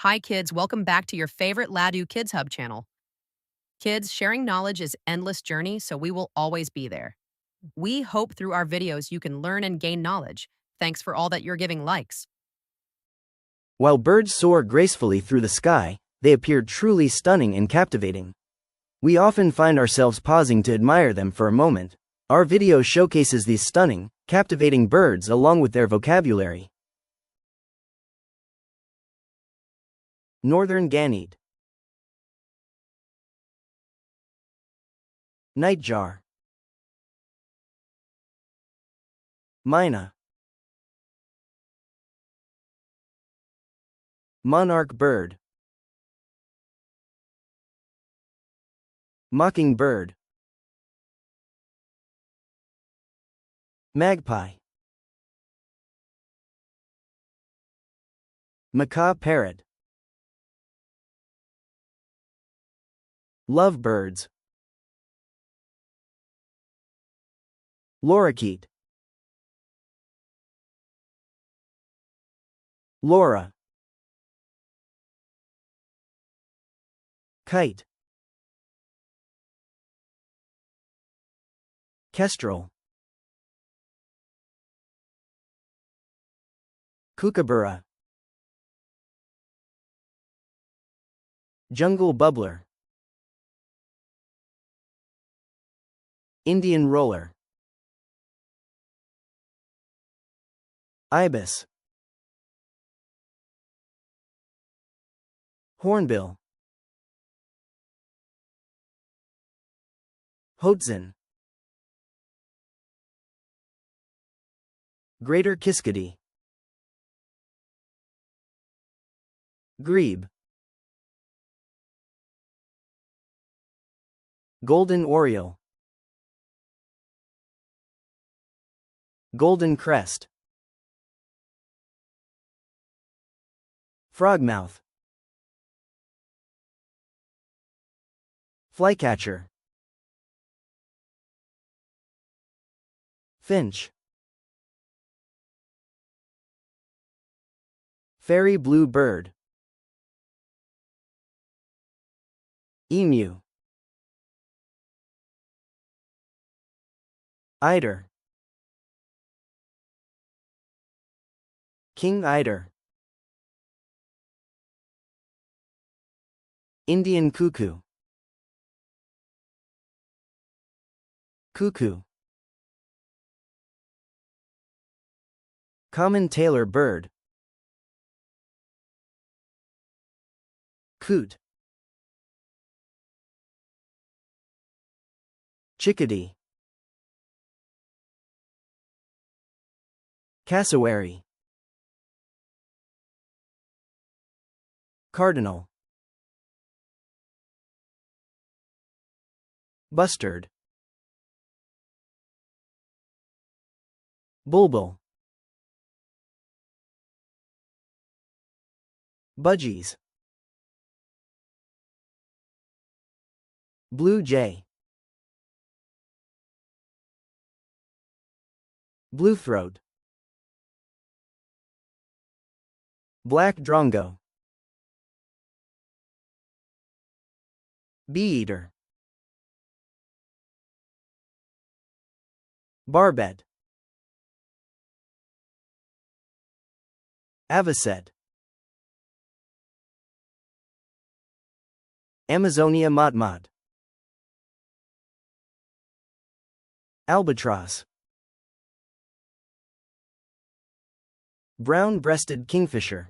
Hi, kids. Welcome back to your favorite Laddu Kids Hub channel. Kids, sharing knowledge is endless journey, so we will always be there. We hope through our videos you can learn and gain knowledge. Thanks for all that you're giving likes. While birds soar gracefully through the sky, they appear truly stunning and captivating. We often find ourselves pausing to admire them for a moment. Our video showcases these stunning, captivating birds along with their vocabulary. Northern Gannet, Nightjar, Myna, Monarch bird, Mockingbird, Magpie, Macaw parrot, Lovebirds, Lorikeet, Laura, Kite, Kestrel, Kookaburra, Jungle Bubbler, Indian Roller, Ibis, Hornbill, Hoatzin, Greater Kiskadee, Grebe, Golden Oriole, Golden Crest, Frogmouth, Flycatcher, Finch, Fairy Blue Bird, Emu, Eider, King Eider, Indian Cuckoo, Cuckoo, Common Tailor Bird, Coot, Chickadee, Cassowary, Cardinal, Bustard, Bulbul, Budgies, Blue Jay, Bluethroat, Black Drongo, Bee-eater, Barbet, Avocet, Amazonia Motmot, Albatross, Brown-breasted kingfisher,